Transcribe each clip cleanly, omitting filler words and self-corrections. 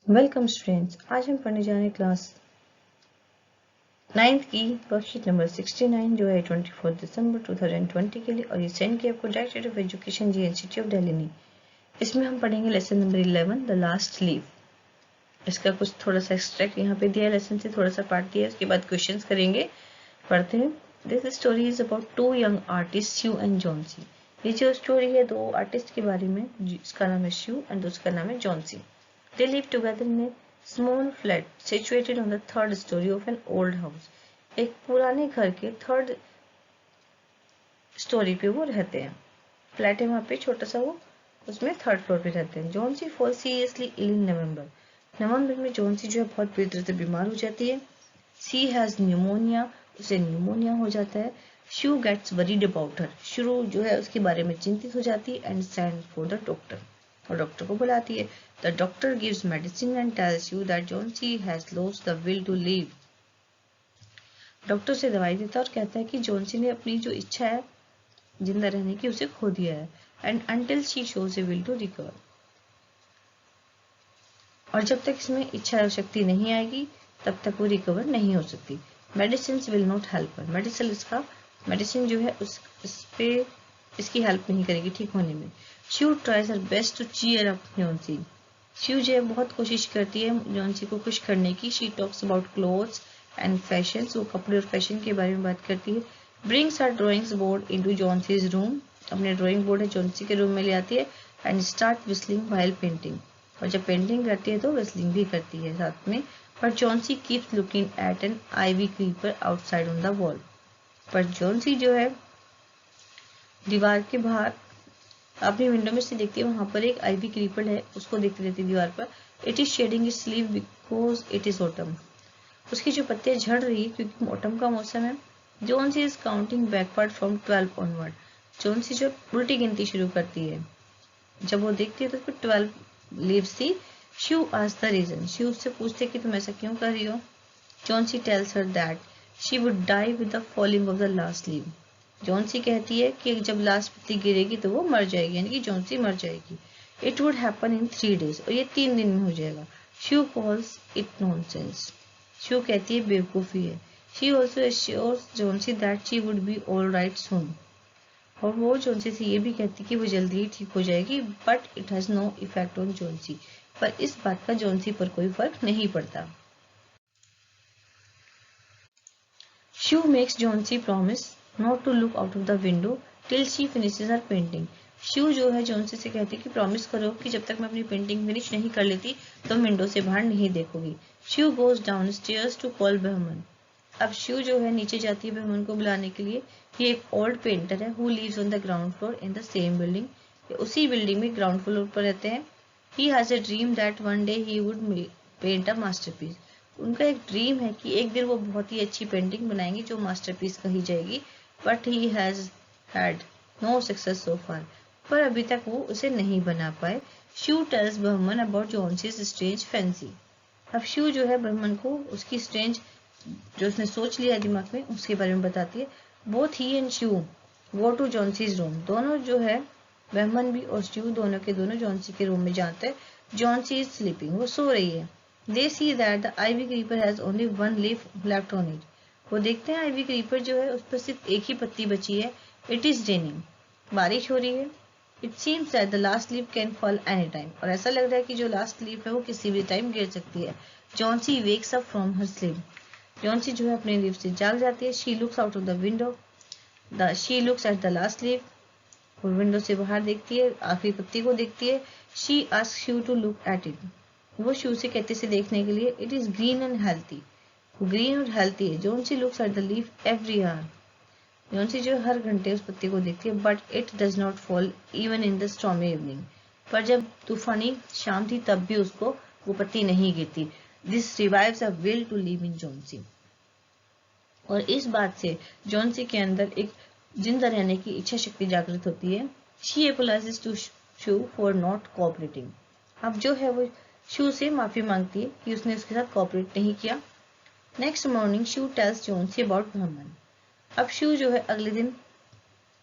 Welcome students, आज हम पढ़ने जा रहे हैं क्लास 9th की वर्कशीट नंबर 69 जो है 24 दिसंबर 2020 के लिए और ये सेंड किया आपको director of education GNCT of Delhi ने। इसमें हम पढ़ेंगे lesson number 11 the last leave. इसका कुछ थोड़ा सा एक्सट्रैक्ट यहाँ पे दिया है, लेसन से थोड़ा सा पार्ट दिया है, उसके बाद क्वेश्चंस करेंगे। पढ़ते हैं। This story is about two young artist Sue and Johnsy. ये जो स्टोरी है दो आर्टिस्ट के बारे में, जिसका नाम है श्यू एंड दूसरा नाम है Johnsy. They live together in a small flat situated on the third story of an old house. एक पुराने घर के थर्ड स्टोरी पे वो रहते हैं। फ्लैट है वहाँ पे छोटा सा, वो उसमें थर्ड फ्लोर पे रहते हैं। जॉन्सी फॉल सीरियसली इल इन नवंबर। नवंबर में जॉन्सी जो है बहुत बुरी तरह से बीमार हो जाती है। शी हैज न्यूमोनिया, उसे न्यूमोनिया हो जाता है। शू गेट्स वरीड अबाउट हर, शुरू जो है उसके बारे में चिंतित हो जाती है and send for the doctor, और डॉक्टर को बुलाती है। The doctor gives medicine and tells you that Johnsy has lost the will to live. Doctor से दवाई देता है और कहता है कि जॉन्सी ने अपनी जो इच्छा है जिंदा रहने की उसे खो दिया है। And until she shows a will to recover, और जब तक इसमें इच्छा शक्ति नहीं आएगी तब तक वो रिकवर नहीं हो सकती। Medicine will not help her, medicine जो है उस पे इसकी हेल्प नहीं करेगी ठीक होने में। She tries her best to cheer up Johnsy. She जो है बहुत कोशिश करती है जॉन्सी को खुश करने की। She talks about clothes and fashion, वो कपड़े और फैशन के बारे में बात करती है। Brings her drawings board into Johnsy's room, अपने ड्राइंग बोर्ड है जॉन्सी के रूम में ले आती है। And start whistling while painting, और जब पेंटिंग करती है तो विस्लिंग भी करती है साथ में। पर Johnsy keeps looking at an ivy creeper outside on the wall. पर जॉन्सी जो है दीवार के बाहर अपनी विंडो में से देखती है, वहां पर एक आईवी क्रीपर है, उसको देखती रहती है दीवार पर। It is shedding its leave because it is autumn, उसकी जो पत्तियां झड़ रही है क्योंकि ऑटम का मौसम है। Johnsy is counting backward from 12 onward, Johnsy जो उल्टी गिनती शुरू करती है। जब वो देखती है तो उसको 12 लीव्स थी। She asks the reason, she उससे पूछते कि तुम ऐसा क्यों कर रही हो। Johnsy tells her that she would die with the falling of the last leave. Johnsy कहती है कि जब लास्ट पत्ती गिरेगी तो वो मर जाएगी, यानी कि जॉन्सी मर जाएगी। It would happen in 3 days, और ये 3 दिन में हो जाएगा। She calls it nonsense, she कहती है बेवकूफी है। She also assures Johnsy that she would be all right soon, और वो जॉन्सी से ये भी कहती कि वो जल्दी ही ठीक हो जाएगी। But it has no effect on Johnsy, पर इस बात का जॉन्सी पर कोई फर्क नहीं पड़ता। Sue makes Johnsy promise not to look out of the window till she finishes her painting. Sue जो है जॉन्सी से कहती कि प्रॉमिस करो कि जब तक मैं अपनी पेंटिंग फिनिश नहीं कर लेती तो विंडो से बाहर नहीं देखोगी। Sue goes downstairs to call Behrman, अब शू जो है नीचे जाती है बहमन को बुलाने के लिए। ये एक ओल्ड पेंटर है who lives on the ground floor in the same building, उसी बिल्डिंग में ग्राउंड फ्लोर पर रहते हैं। He has a dream that one day he would paint a masterpiece, उनका एक ड्रीम है कि एक दिन वो बहुत ही अच्छी पेंटिंग बनाएंगे जो मास्टरपीस कही जाएगी। But he has had no success so far, पर अभी तक वो उसे नहीं बना पाए। Sue tells Behrman about Johnsy's strange fancy, अब शू जो है बहमन को उसकी स्ट्रेंज जो उसने सोच लिया दिमाग में उसके बारे में बताती है। Both he and Sue go to Johnsy's room, दोनों जो है बहमन भी और शू दोनों के दोनों जॉन्सी के रूम में जाते हैं। जॉन्सी इज स्लीपिंग, वो सो रही है। They see that the ivy creeper has only one leaf left on it, वो देखते हैं आईवी क्रीपर जो है उस पर सिर्फ एक ही पत्ती बची है। इट इज रेनिंग, बारिश हो रही है। It seems that the last leaf can fall any time, और ऐसा लग रहा है कि जो लास्ट लीफ है वो किसी भी टाइम गिर सकती है। Johnsy wakes up from her sleep, Johnsy जो है अपने लीफ से जाग जाती है। She looks out of the window, she looks at the last leaf, वो विंडो से बाहर देखती है, आखिरी पत्ती को देखती है। She asks you to look at it, वो शू से कहती से देखने के लिए। It is green and healthy, वो ग्रीन और हेल्थी है। Johnsy looks at the leaf every hour, Johnsy जो हर घंटे उस पत्ती को देखती है। But it does not fall even in the stormy evening, पर जब तूफानी शाम थी तब भी उसको वो पत्ती नहीं गिरती। This revives a will to live in Johnsy, और इस बात से जॉन्सी के अंदर एक जिंदा रहने की इच्छा शक्ति जागृत होती है। She apologises to Sue for not cooperating, अब जो है वो शू से माफी मांगती है कि उसने उसके साथ कोऑपरेट नहीं किया। Next morning Sue tells Johnsy about Behrman, अब शू जो है अगले दिन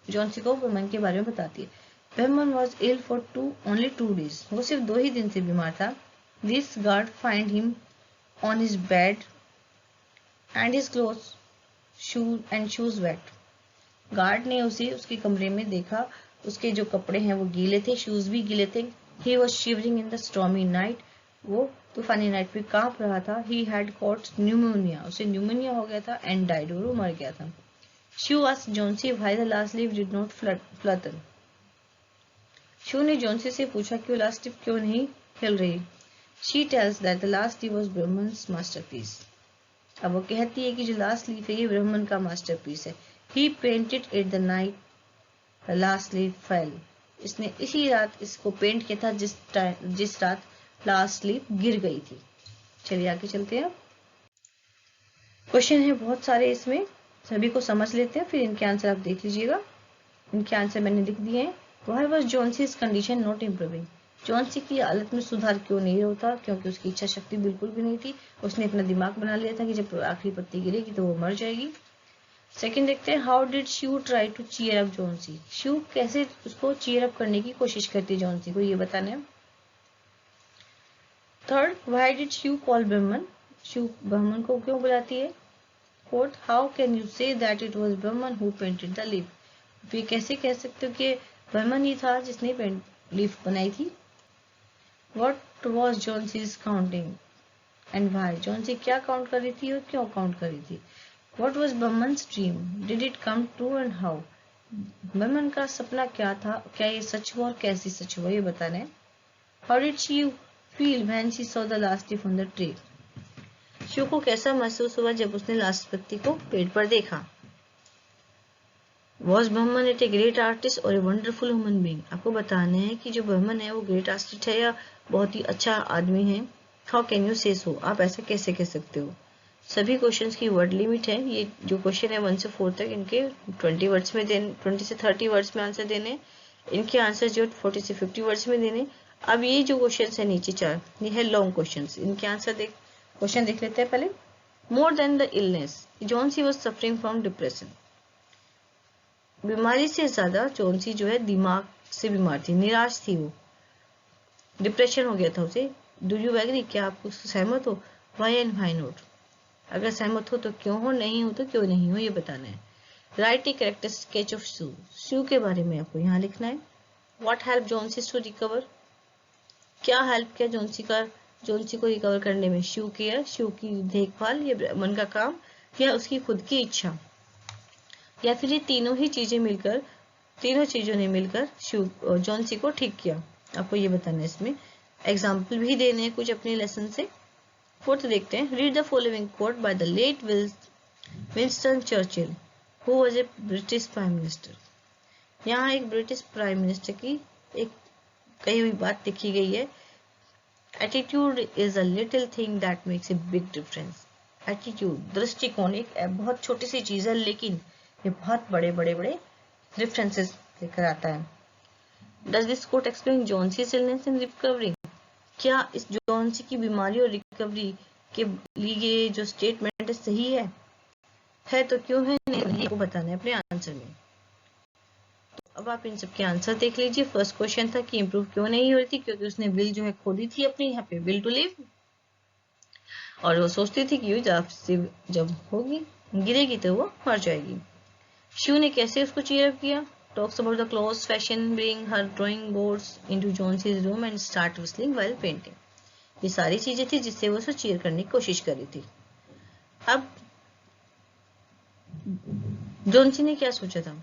जॉन्सी को बहमन के बारे में बताती है। Behrman was ill for only 2 days, वो सिर्फ 2 ही दिन से बीमार था। This guard find him on his bed and his clothes, shoes wet. Guard ने उसे उसके कमरे में देखा, उसके जो कपड़े हैं वो गीले थे, शूज भी गीले थे. He was shivering in the stormy night. वो तूफानी नाइट में कांप रहा था. He had caught pneumonia. उसे न्यूमोनिया हो गया था. And died. और वो मर गया था. Shue asked Jonesy why the last leaf did not flutter. शू ने जोन्सी से पूछा कि वो लास्ट लीफ क्यों नहीं हिल रही. She tells that the last leaf was Brahman's masterpiece. अब वो कहती है कि जो लास्ट लीफ है ये ब्रह्मन का मास्टरपीस है. He painted it the night the last leaf fell. इसने इसी रात इसको पेंट किया था जिस रात लास्ट लीफ गिर गई थी. चलिए आगे चलते हैं. क्वेश्चन है बहुत सारे, इसमें सभी को समझ लेते हैं, फिर इनके आंसर आप देख लीजिएगा. इनके आंसर मैंने लिख दिए हैं. Why was Jonesy's condition not improving? Johnsy की हालत में सुधार क्यों नहीं होता? क्योंकि उसकी इच्छा शक्ति बिल्कुल भी नहीं थी. उसने अपना दिमाग बना लिया था कि जब आखिरी पत्ती गिरेगी तो वो मर जाएगी. सेकंड देखते हैं, how did Sue try to cheer up Johnsy. Sue कैसे उसको चीयर अप करने की कोशिश करती है जॉन्सी को, ये बताना है. Third, why did Sue call Behrman. Sue Behrman को क्यों बुलाती है. Fourth, how can you say that it was Behrman who painted the leaf. वे कैसे कह सकते हो कि ब्रह्मन ही था जिसने लीफ बनाई थी. What was Johnsy's counting and why. Johnsy क्या काउंट कर रही थी और क्यों काउंट कर रही थी. What was Brahman's dream? Did it come true and how? ब्रह्मन का सपना क्या था, क्या ये सच हुआ और कैसे सच हुआ, ये बताना है. How did she feel when she saw the last leaf on the tree? Shiv को कैसा महसूस हुआ जब उसने लास्ट पत्ती को पेड़ पर देखा. Was Brahman a great artist or a wonderful human being? आपको बताना है कि जो ब्रह्मन है वो ग्रेट आर्टिस्ट है या बहुत ही अच्छा आदमी है. How can you say so? आप ऐसा कैसे कह सकते हो. सभी क्वेश्चंस की वर्ड लिमिट है. ये जो क्वेश्चन है 1 से 4 तक इनके 20 वर्ड्स में देने, 20 से 30 वर्ड्स में आंसर देने. इनके आंसर जो 40 से 50 वर्ड्स में देने. अब ये जो क्वेश्चंस है नीचे 4, ये है लॉन्ग क्वेश्चंस. इनके आंसर क्वेश्चन देख लेते हैं पहले. More than the illness, Johnsy was suffering from depression. बीमारी से ज्यादा जॉन्सी जो है दिमाग से बीमार थी, निराश थी वो. डिप्रेशन हो गया था उसे. डू यू एग्री, क्या आप सहमत हो. Why and why not. अगर सहमत हो तो क्यों हो, नहीं हो तो क्यों नहीं हो, ये बताना है. Write a character sketch of Sue. Sue के बारे में आपको यहाँ लिखना है. What help Johnsy to recover. क्या हेल्प किया जॉन्सी को रिकवर करने में. शू केयर, शू की देखभाल, या मन का काम, या उसकी खुद की इच्छा, या फिर ये तीनों चीजों ने मिलकर जॉन्सी को ठीक किया. आपको ये बताना है. इसमें एग्जाम्पल भी देने हैं कुछ अपने लेसन से. फोर्थ देखते हैं. Read the following quote by the late Winston Churchill who was a British prime minister. यहाँ एक ब्रिटिश प्राइम मिनिस्टर की एक कही हुई बात लिखी गई है. Attitude is a little thing that makes a big difference. Attitude, दृष्टिकोण, एक बहुत छोटी सी चीज है लेकिन ये बहुत बड़े डिफरेंसेस लेकर आता है. Does this quote explain Johnsy's illness and recovery. क्या इस जॉन्सी की बीमारी और रिकवरी के लिए जो स्टेटमेंट है सही है तो क्यों है, नहीं को बताना है अपने आंसर में. तो अब आप इन सबके आंसर देख लीजिए. फर्स्ट क्वेश्चन था कि इम्प्रूव क्यों नहीं हो रही थी. क्योंकि उसने विल जो है खोली थी अपनी, यहाँ पे विल टू लिव, और वो सोचती थी कि जब होगी गिरेगी तो वो मर जाएगी. शिव ने कैसे उसको चीयर अप किया. Talks about the clothes fashion, bring her drawing boards into Jonesy's room and start whistling while painting. ये सारी चीजें थी जिससे वो उसे चीयर करने की कोशिश कर रही थी. अब जॉन्सी ने क्या सोचा था,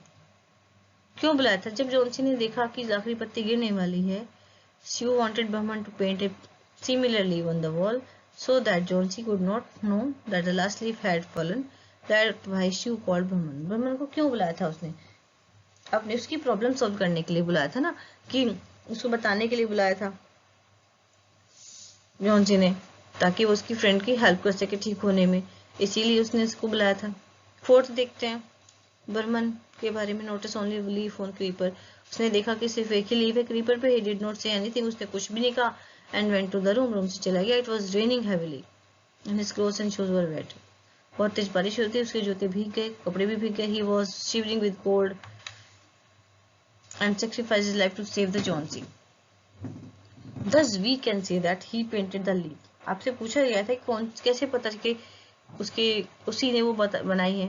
क्यों बुलाया था. जब जॉन्सी ने देखा कि आखिरी पत्ती गिरने वाली है, she wanted Brahman to paint a similar leaf on the wall so that Jonesy could not know that the last leaf had fallen. That why she called Brahman. ब्रह्मन को क्यों बुलाया था उसने. आपने उसकी प्रॉब्लम सॉल्व करने के लिए बुलाया था ना, कि उसको बताने के लिए बुलाया था जॉन्सी ने, ताकि वो उसकी फ्रेंड की हेल्प कर सके ठीक होने में, इसीलिए उसने इसको बुलाया था. फोर्थ देखते हैं ब्रह्मन के बारे में. Notice only leaf on creeper. उसने देखा कि सिर्फ एक ही लीफ है क्रीपर पे. He did not say anything. उसने कुछ भी नहीं कहा. And went to the room से चला गया. It was raining heavily and his clothes and shoes were wet. बहुत तेज बारिश होती है, उसके जूते भीग गए, कपड़े भी भीग गए. He was shivering with cold and sacrificed his life to save the Jonesy. Thus we can say that he painted the leaf. आपसे पूछा गया था कौन कैसे पता कि उसी ने वो बनाई है।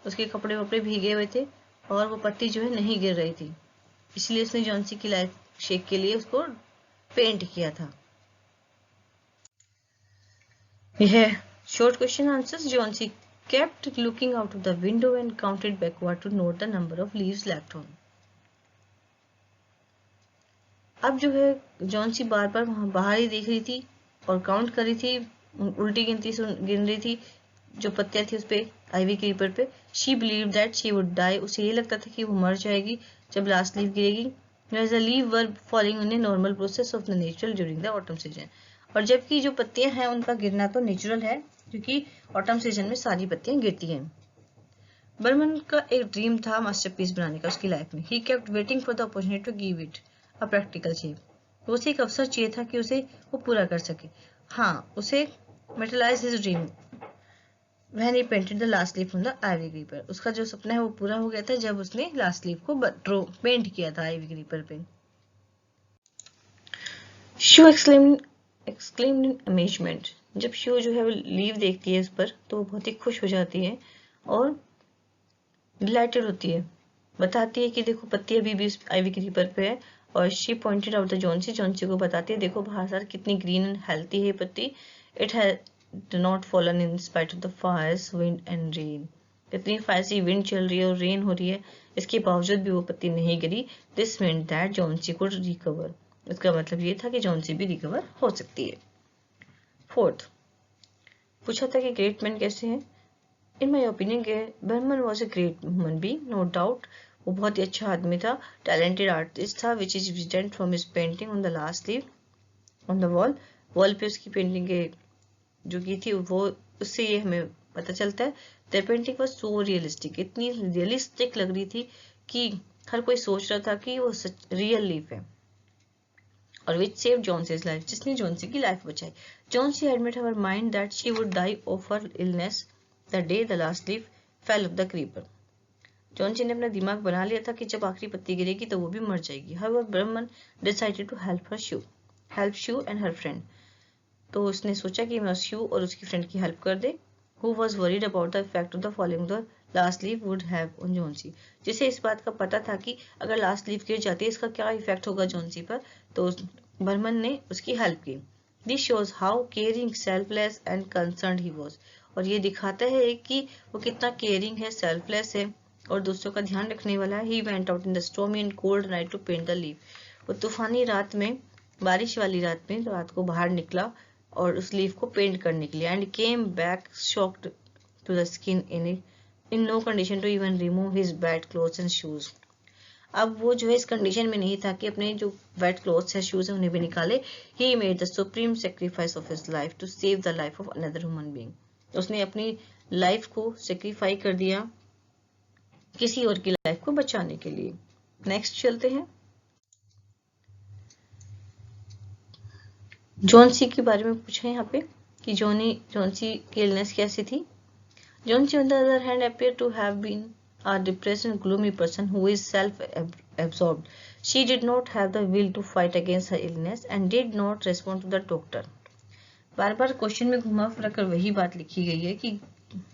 उसके कपड़े वपड़े भीगे हुए थे और वो पत्ती जो है नहीं गिर रही थी, इसलिए उसने जॉन्सी की लाइफ शेक के लिए उसको पेंट किया था। यह short question answers. Johnsy kept looking out of the window and counted backward to note the number of leaves left on. अब जो है जॉन्सी बार बार वहां बाहर ही देख रही थी और काउंट कर रही थी, उल्टी गिन रही थी जो पत्तियां थी उस पे, आइवी क्रीपर पे। She believe that she would die, उसे ये लगता था कि वो मर जाएगी जब लास्ट लीफ गिरेगी। Whereas the leaves were falling in a normal process of the nature during the autumn season. और जबकि जो पत्तियां हैं उनका गिरना तो नेचुरल है क्योंकि ऑटम सीजन में सारी पत्तियां गिरती हैं। बर्मन का एक ड्रीम था मास्टरपीस बनाने का उसकी लाइफ में। He kept waiting for the opportunity to give it a practical shape. उसे एक अवसर चाहिए था कि उसे वो पूरा कर सके। हाँ, उसे metallise his dream when he painted the last leaf on the ivy creeper. उसका जो सपना है वो पूरा हो गया था जब उसने लास्ट लीफ को पेंट किया था आइवी क्रीपर पे। शू exclaimed in amazement. जब शू जो है वो लीव देखती है इस पर तो वो बहुत ही खुश हो जाती है और डिलाइटेड होती है। बताती है कि देखो पत्ती अभी भी आइवी क्रीपर पे है और she pointed out the Johnsy को बताती है देखो बाहर सार कितनी ग्रीन एंड हेल्थी है पत्ती। It had not fallen in spite of the Fyers wind and rain. इतनी फायसी विंड चल रही है और रेन हो रही है, इसके बावजूद भी वो पत्ती नहीं गिरी। This meant that Johnsy could recover. इसका मतलब ये था कि जॉन्सी भी रिकवर हो सकती है। फोर्थ, पूछा था कि ग्रेट मैन कैसे हैं। In my opinion Behrman was a great human being, no doubt. वो बहुत ही अच्छा आदमी था, टैलेंटेड आर्टिस्ट था, which is evident from his painting on the last leaf on the wall पे उसकी पेंटिंग जो की थी वो उससे ये हमें पता चलता है। The painting was so realistic, इतनी रियलिस्टिक लग रही थी कि हर कोई सोच रहा था कि वो रियल लीफ है। और which saved Johnson's life, जिसने जॉन्सी की लाइफ बचाई। Johnsy had made her mind that she would die of her illness the day the last leaf fell off the creeper. Johnsy ने अपना दिमाग बना लिया था कि जब आखिरी पत्ती गिरेगी तो वो भी मर जाएगी। However, Brahman decided to help Shue and her friend. तो उसने सोचा कि मैं शू और उसकी फ्रेंड की हेल्प कर दे। Who was worried about the effect of the falling the last leaf would have on Johnsy. जिसे इस बात का पता था कि अगर लास्ट लीफ गिर जाती है इसका क्या इफेक्ट होगा जॉन्सी पर, तो बर्मन ने उसकी हेल्प की। This shows how caring, selfless and concerned he was. और ये दिखाता है कि वो कितना केयरिंग है, सेल्फलेस है और दूसरों का ध्यान रखने वाला है। He went out in the stormy and cold night to paint the leaf. वो तूफानी रात में, बारिश वाली रात में रात को बाहर निकला और उस लीफ को पेंट करने के लिए। And came back shocked to the skin in no condition to even remove his wet clothes and shoes. अब वो जो है इस कंडीशन में नहीं था कि अपने जो वेट क्लोथ्स है, शूज है, उन्हें भी निकाले। He made the supreme sacrifice of his life to save the life of another human being. उसने अपनी लाइफ को सेक्रीफाई कर दिया किसी और की लाइफ को बचाने के लिए। नेक्स्ट चलते हैं। जॉन्सी के बारे में पूछा है यहाँ पे कि जॉन्सी की इलनेस कैसी थी। Johnsy on the other hand appeared to have been a depressed and gloomy person who is self-absorbed. She did not have the will to fight against her illness and did not respond to the doctor. Bar bar question में घुमा फिरा कर वही बात लिखी गई है कि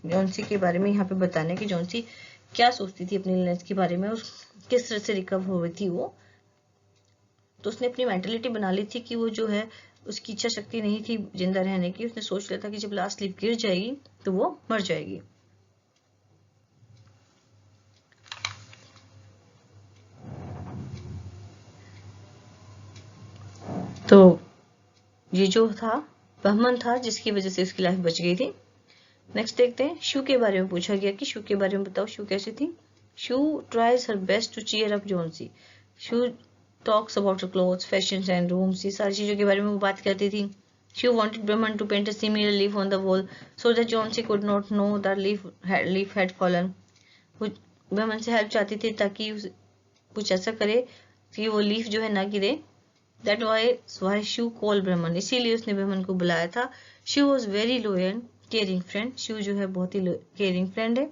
जॉन्सी के बारे में यहाँ पे बताना है कि जॉन्सी क्या सोचती थी अपनी इलनेस के बारे में और किस तरह से रिकवर हो रही थी वो। तो उसने अपनी मेंटेलिटी बना ली थी कि वो जो है उसकी इच्छा शक्ति नहीं थी जिंदा रहने की। उसने सोच लिया था कि जब लास्ट लीफ गिर जाएगी तो वो मर जाएगी। तो ये जो था बर्मन था जिसकी वजह से उसकी लाइफ बच गई थी। नेक्स्ट देखते हैं। शू के बारे में पूछा गया कि शू के बारे में बताओ, शू कैसी थी। Sue tries her best to cheer up Johnsy. Sue talks about clothes, fashion and rooms, ये सारी चीजों के बारे में वो बात करती थी। She wanted Brahman to paint a similar leaf on the wall so that Johnsy could not know that leaf had fallen. ब्रह्मन से हेल्प चाहती थी ताकि कुछ ऐसा करे कि वो लीफ जो है ना गिरे। That why Shue called Brahman. इसीलिए उसने ब्रह्मन को बुलाया था। She was very loyal, caring friend. Shue जो है बहुत ही caring friend है।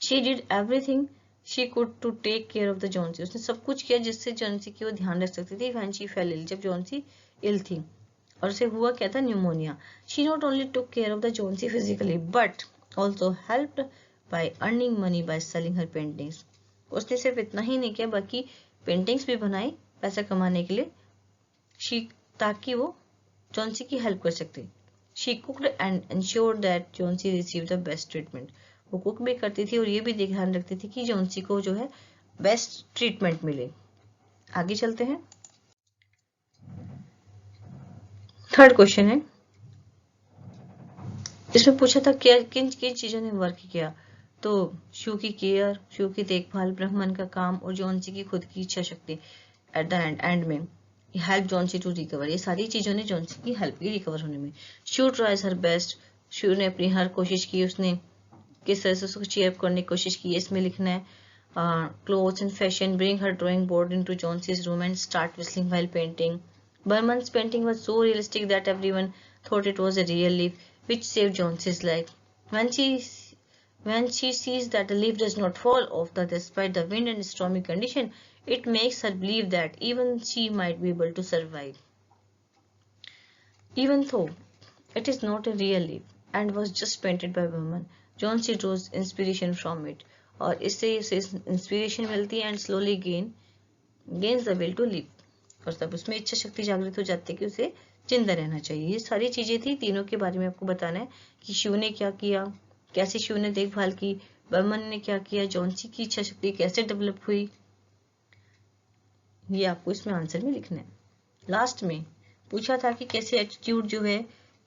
She did everything she could to take care of the Johnsy, उसने सब कुछ किया जिससे जॉन्सी की वो ध्यान रख सकती थी व्हेन शी फेल इल, जब जॉन्सी इल थी और उसे हुआ क्या था, pneumonia. She not only took care of the Johnsy physically but also helped by earning money by selling her paintings. उसने सिर्फ इतना ही नहीं किया, बाकी पेंटिंग्स भी बनाई पैसा कमाने के लिए, शी ताकि वो जॉन्सी की हेल्प कर सकते। She cooked and ensured that Johnsy received the best treatment, वो कुक भी करती थी और ये भी ध्यान रखती थी कि जॉन्सी को जो है बेस्ट ट्रीटमेंट मिले। आगे चलते हैं। थर्ड क्वेश्चन है, इसमें पूछा था क्या किन किन चीजों ने वर्क किया, तो शू की केयर, शू की देखभाल, ब्राह्मण का काम और जॉन्सी की खुद की इच्छा शक्ति। एट द एंड में हेल्प जॉन्सी टू रिकवर, ये सारी चीजों ने जॉन्सी की हेल्प की रिकवर होने में। शू ट्राइज हर बेस्ट, शू ने अपनी हर कोशिश की, उसने किस तरह से उसको चीयर करने की कोशिश की, इसमें लिखना है। Clothes and fashion, bring her drawing board into Johnsy's room and start whistling while painting. Berman's painting was so realistic that everyone thought it was a real leaf, which saved Jonesy's life. When she sees that the leaf does not fall off despite the wind and stormy condition, it makes her believe that even she might be able to survive. Even though it is not a real leaf and was just painted by Berman, Johnsy draws inspiration from it. और इससे उसे inspiration मिलती है and slowly gains the will to live, और तब उसमें इच्छा शक्ति जागृत हो जाती है कि उसे जिंदा रहना चाहिए। ये सारी चीजें थी, तीनों के बारे में आपको बताना है कि शिव ने क्या किया, कैसे शिव ने देखभाल की, बर्मन ने क्या किया, जॉन्सी की इच्छा शक्ति कैसे डेवलप हुई, ये आपको इसमें आंसर में लिखना है। लास्ट में पूछा था कि कैसे एटीट्यूड जो है,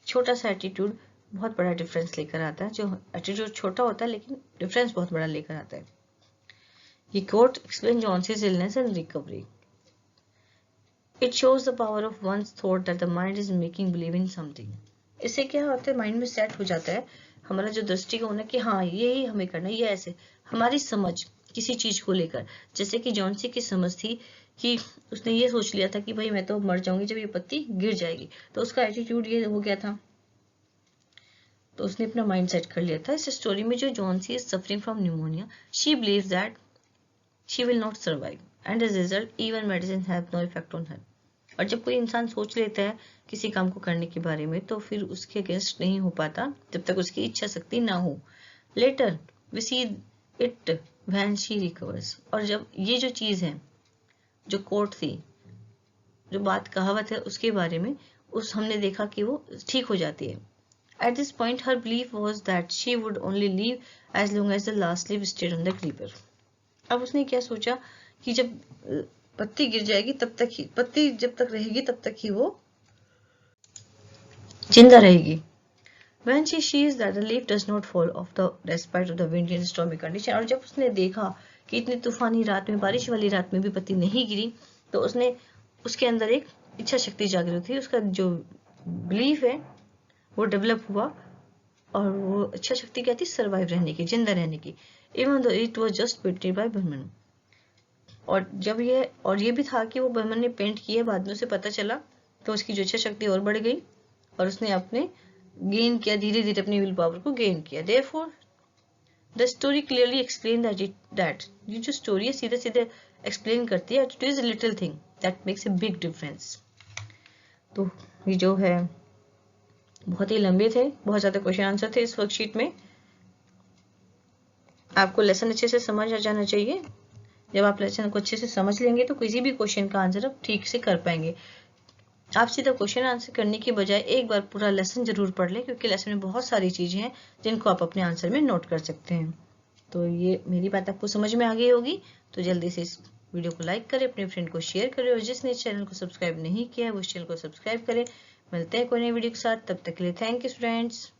छोटा सा एटीट्यूड बहुत बड़ा डिफरेंस लेकर आता है, जो एटीट्यूड छोटा होता है लेकिन डिफरेंस बहुत बड़ा लेकर आता है। ये quote explain Johnsy's illness and recovery. It shows the power of one's thought that the mind is making believe in something. इससे क्या होता है, माइंड में सेट हो जाता है हमारा जो दृष्टिकोण है कि हाँ यही हमें करना है, ये ऐसे हमारी समझ किसी चीज को लेकर, जैसे कि जॉन्सी की समझ थी कि उसने ये सोच लिया था कि भाई मैं तो मर जाऊंगी जब ये पत्ती गिर जाएगी, तो उसका एटीट्यूड ये हो गया था, तो उसने अपना माइंड सेट कर लिया था। इस स्टोरी में जो Johnsy is suffering from pneumonia, she believes that she will not survive and as result even medicine have no effect on her. और जब कोई इंसान सोच लेता है किसी काम को करने के बारे में, तो फिर उसके अगेंस्ट नहीं हो पाता जब तक उसकी इच्छा शक्ति ना हो। Later we see it when she recovers, और जब ये जो चीज है, जो कोट थी, जो बात कहावत है, उसके बारे में हमने देखा कि वो ठीक हो जाती है। At this point her belief was that she would only leave as long as the last leave stayed on the creeper. अब उसने क्या सोचा कि जब पत्ती गिर जाएगी तब तक ही, पत्ती जब तक रहेगी तब तक ही वो जिंदा रहेगी। When she sees that the leaf does not fall off despite of the windy and stormy condition, और जब उसने देखा कि इतनी तूफानी रात में, बारिश वाली रात में भी पत्ती नहीं गिरी, तो उसने उसके अंदर एक इच्छा शक्ति जागृत हुई, उसका जो बिलीफ है वो डेवलप हुआ, और वो इच्छा शक्ति क्या थी, सर्वाइव रहने की, जिंदा रहने की। Even though it was just painted by Berman, और जब ये भी था कि वो बर्मन ने पेंट किए, बाद में उसे पता चला, तो उसकी जो इच्छा शक्ति और बढ़ गई और उसने अपने गेन किया, धीरे धीरे अपनी विल पावर को गेन किया। Therefore, the story clearly explain that ये जो स्टोरी है सीधे सीधे एक्सप्लेन करती है, it is a little thing that makes a big difference। तो ये जो है बहुत ही लंबे थे, बहुत ज्यादा क्वेश्चन आंसर थे इस वर्कशीट में। आपको लेसन अच्छे से समझ आ जाना चाहिए। जब आप लेसन को अच्छे से समझ लेंगे तो किसी भी क्वेश्चन का आंसर आप ठीक से कर पाएंगे। आप सीधा क्वेश्चन आंसर करने की बजाय एक बार पूरा लेसन जरूर पढ़ लें, क्योंकि लेसन में बहुत सारी चीजें हैं जिनको आप अपने आंसर में नोट कर सकते हैं। तो ये मेरी बात आपको समझ में आ गई होगी, तो जल्दी से इस वीडियो को लाइक करें, अपने फ्रेंड को शेयर करें, और जिसने इस चैनल को सब्सक्राइब नहीं किया है वो इस चैनल को सब्सक्राइब करें। मिलते हैं कोई नई वीडियो के साथ, तब तक के लिए थैंक यू फ्रेंड्स।